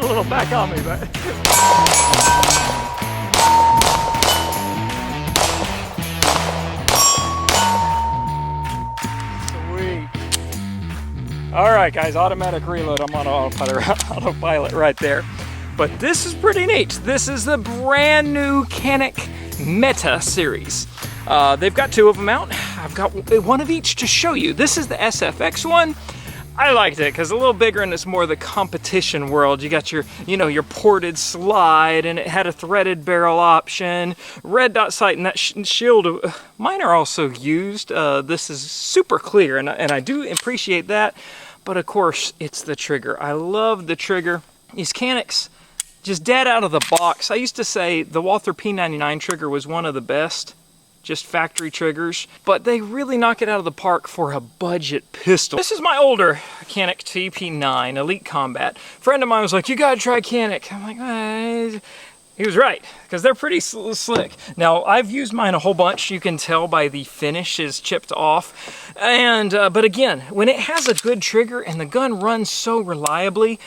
got a little back on me, but. Sweet. All right, guys, automatic reload. I'm on autopilot right there. But this is pretty neat. This is the brand new Canik METE series. They've got two of them out. I've got one of each to show you. This is the SFX one. I liked it because a little bigger and it's more the competition world. You got your, your ported slide, and it had a threaded barrel option, red dot sight, and that shield. Mine are also used. This is super clear, and I do appreciate that. But of course, it's the trigger. I love the trigger. These Caniks, just dead out of the box. I used to say the Walther P99 trigger was one of the best, just factory triggers, but they really knock it out of the park for a budget pistol. This is my older Canik TP9 Elite Combat. A friend of mine was like, you gotta try Canik. I'm like, he was right, because they're pretty slick. Now, I've used mine a whole bunch. You can tell by the finish is chipped off. And but again, when it has a good trigger and the gun runs so reliably,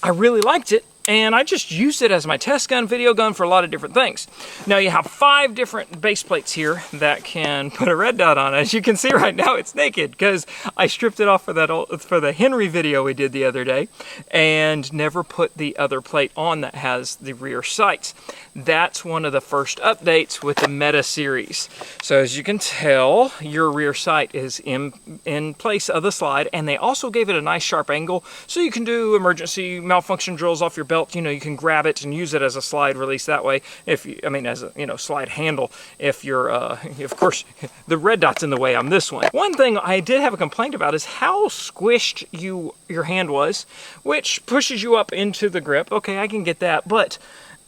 I really liked it. And I just used it as my test gun, video gun, for a lot of different things. Now you have 5 different base plates here that can put a red dot on. As you can see right now, it's naked because I stripped it off for the Henry video we did the other day and never put the other plate on that has the rear sights. That's one of the first updates with the METE series. So as you can tell, your rear sight is in place of the slide, and they also gave it a nice sharp angle so you can do emergency malfunction drills off your belt. You can grab it and use it as a slide release that way. As a slide handle. If you're, of course, the red dot's in the way on this one. One thing I did have a complaint about is how squished your hand was, which pushes you up into the grip. Okay, I can get that, but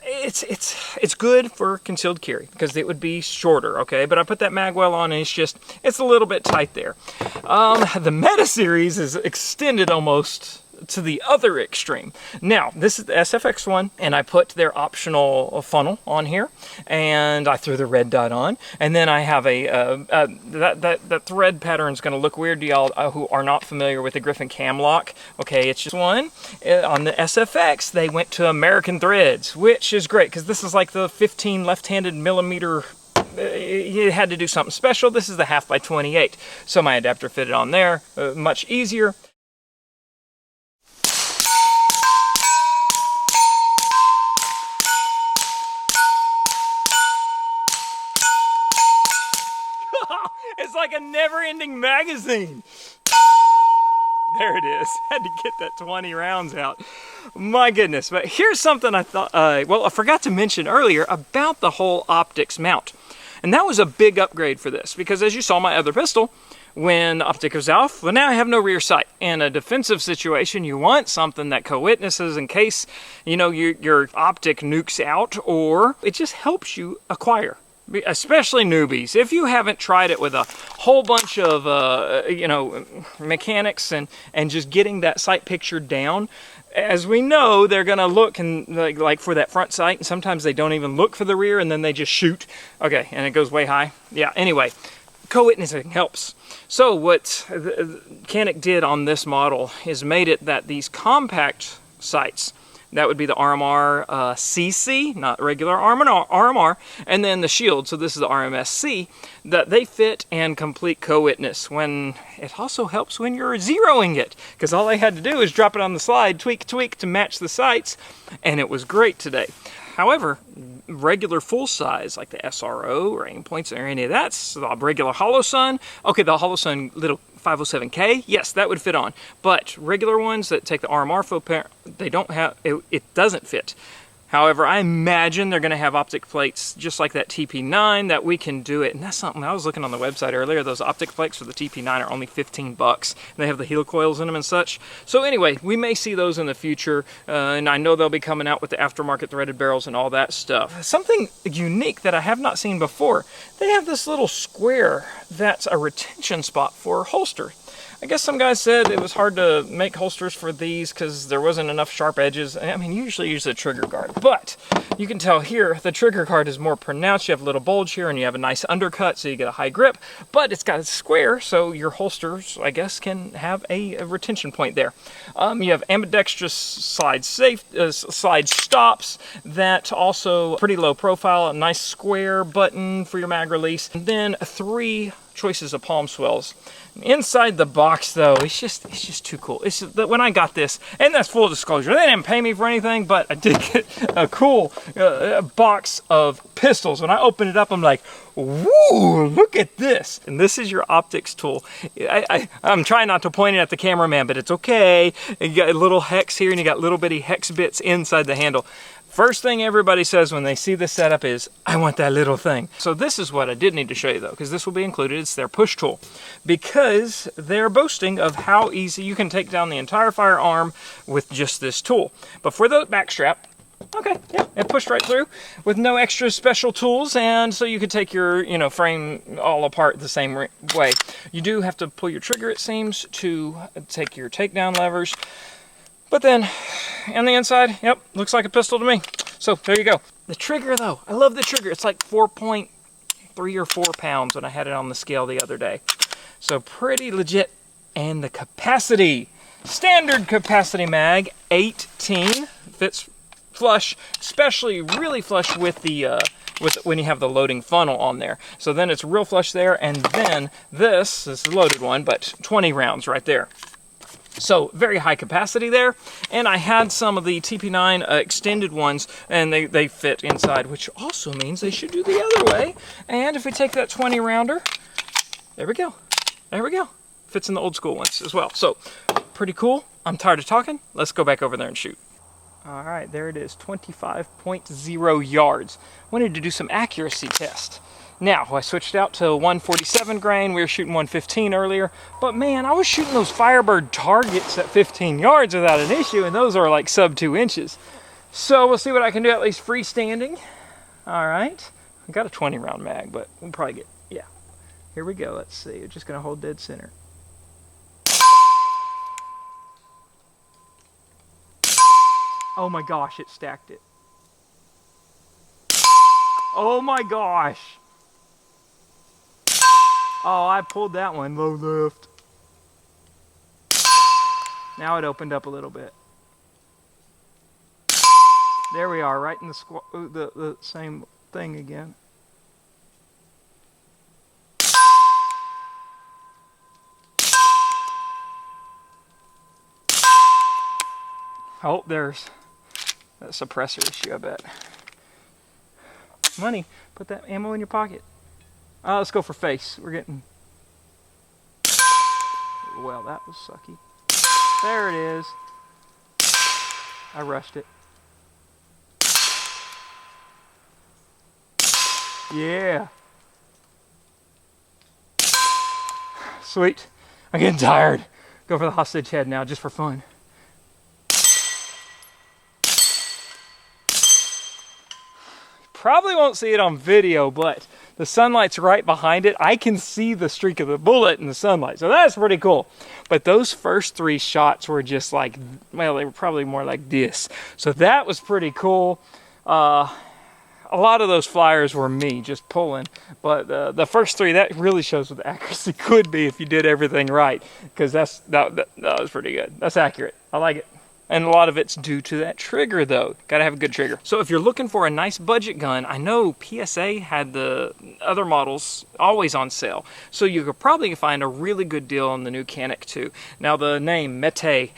it's good for concealed carry because it would be shorter, okay? But I put that magwell on and it's a little bit tight there. The METE series is extended almost to the other extreme. Now, this is the SFX one, and I put their optional funnel on here, and I threw the red dot on, and then I have that thread pattern is going to look weird to y'all who are not familiar with the Griffin Cam Lock. Okay, it's just one. On the SFX, they went to American threads, which is great, because this is like the 15 left-handed millimeter. You had to do something special. This is the 1/28, so my adapter fitted on there, much easier. It's like a never-ending magazine. There it is. Had to get that 20 rounds out. My goodness. But here's something I thought, I forgot to mention earlier about the whole optics mount. And that was a big upgrade for this, because as you saw my other pistol, when the optic was off, well, now I have no rear sight. In a defensive situation, you want something that co-witnesses in case, your optic nukes out, or it just helps you acquire. Especially newbies. If you haven't tried it with a whole bunch of mechanics and just getting that sight picture down, as we know, they're gonna look and like for that front sight, and sometimes they don't even look for the rear, and then they just shoot. Okay, and it goes way high. Yeah, anyway, co-witnessing helps. So what Canik did on this model is made it that these compact sights, that would be the RMR CC, not regular RMR, and then the shield, so this is the RMSC, that they fit and complete co-witness. When it also helps when you're zeroing it, because all I had to do is drop it on the slide, tweak to match the sights, and it was great today. However, regular full size, like the SRO or aim points or any of that, so the regular Holosun, okay, the Holosun little 507K, yes, that would fit on. But regular ones that take the RMR footprint, they don't have, it doesn't fit. However, I imagine they're going to have optic plates just like that TP9 that we can do it. And that's something I was looking on the website earlier. Those optic plates for the TP9 are only 15 bucks. They have the heel coils in them and such. So anyway, we may see those in the future. And I know they'll be coming out with the aftermarket threaded barrels and all that stuff. Something unique that I have not seen before. They have this little square that's a retention spot for a holster. I guess some guys said it was hard to make holsters for these because there wasn't enough sharp edges. I mean, usually use a trigger guard, but you can tell here the trigger guard is more pronounced. You have a little bulge here and you have a nice undercut, so you get a high grip, but it's got a square, so your holsters, I guess, can have a retention point there. You have ambidextrous slide stops that also pretty low profile, a nice square button for your mag release, and then 3 choices of palm swells. Inside the box, though, it's just too cool. It's just that when I got this, and that's full disclosure, they didn't pay me for anything, but I did get a cool box of pistols. When I opened it up, I'm like, woo, look at this. And this is your optics tool. I'm trying not to point it at the cameraman, but it's okay. You got a little hex here, and you got little bitty hex bits inside the handle. First thing everybody says when they see this setup is, I want that little thing. So this is what I did need to show you though, because this will be included. It's their push tool, because they're boasting of how easy you can take down the entire firearm with just this tool. But for the back strap, okay, yeah, it pushed right through with no extra special tools, and so you could take your, frame all apart the same way. You do have to pull your trigger, it seems, to take your takedown levers. But then, on the inside, yep, looks like a pistol to me. So, there you go. The trigger, though, I love the trigger. It's like 4.3 or 4 pounds when I had it on the scale the other day. So, pretty legit. And the capacity. Standard capacity mag, 18. Fits flush, especially really flush with the when you have the loading funnel on there. So then it's real flush there, and then this is the loaded one, but 20 rounds right there. So very high capacity there, and I had some of the TP9 extended ones, and they fit inside, which also means they should do the other way. And if we take that 20 rounder, there we go, fits in the old school ones as well. So pretty cool. I'm tired of talking. Let's go back over there and shoot. All right, there it is, 25.0 yards. Wanted to do some accuracy test. Now, I switched out to 147 grain. We were shooting 115 earlier, but man, I was shooting those Firebird targets at 15 yards without an issue, and those are like sub 2 inches. So we'll see what I can do, at least freestanding. All right, I got a 20 round mag, but we'll probably get, yeah. Here we go, let's see, we're just gonna hold dead center. Oh my gosh, it stacked it. Oh my gosh. Oh, I pulled that one low left. Now it opened up a little bit. There we are, right in the same thing again. Oh, there's that suppressor issue, I bet. Money, put that ammo in your pocket. Let's go for face. We're getting... Well, that was sucky. There it is. I rushed it. Yeah. Sweet. I'm getting tired. Go for the hostage head now, just for fun. Probably won't see it on video, but the sunlight's right behind it. I can see the streak of the bullet in the sunlight, so that's pretty cool. But those first 3 shots were just like, well, they were probably more like this. So that was pretty cool. A lot of those flyers were me just pulling, but the first 3, that really shows what the accuracy could be if you did everything right, because that was pretty good. That's accurate. I like it. And a lot of it's due to that trigger, though. Gotta have a good trigger. So if you're looking for a nice budget gun, I know PSA had the other models always on sale. So you could probably find a really good deal on the new Canik too. Now the name, METE,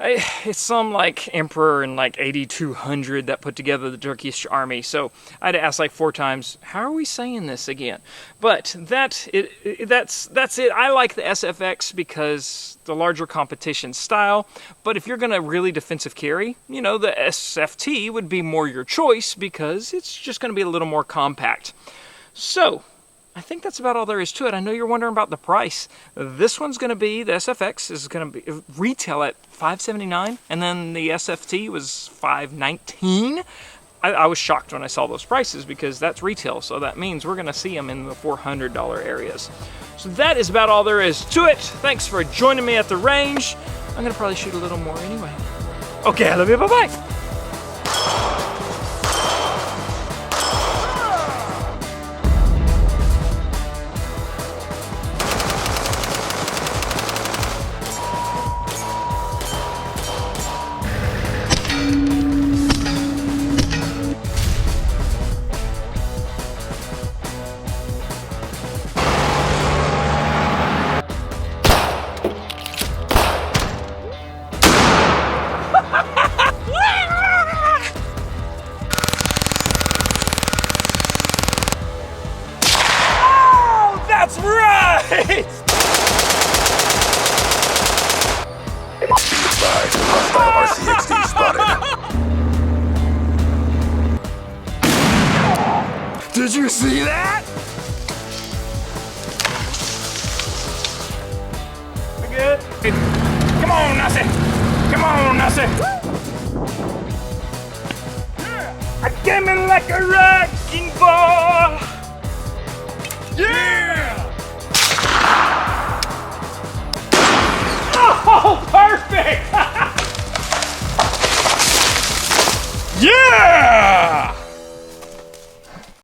it's some like emperor in like 8200 that put together the Turkish army. So I had to ask like 4 times, how are we saying this again? But that's it. I like the SFX because the larger competition style. But if you're gonna really defensive carry, the SFT would be more your choice because it's just gonna be a little more compact. So I think that's about all there is to it. I know you're wondering about the price. This one's going to be, the SFX is going to be retail at $579, and then the SFT was $519. I was shocked when I saw those prices because that's retail, so that means we're gonna see them in the $400 areas. So that is about all there is to it. Thanks for joining me at the range. I'm gonna probably shoot a little more anyway. Okay, I love you, bye-bye. That's right! RCXD spotted. Did you see that? We good? Come on, Nussie! Come on, Nussie! I came in like a wrecking ball! Yeah!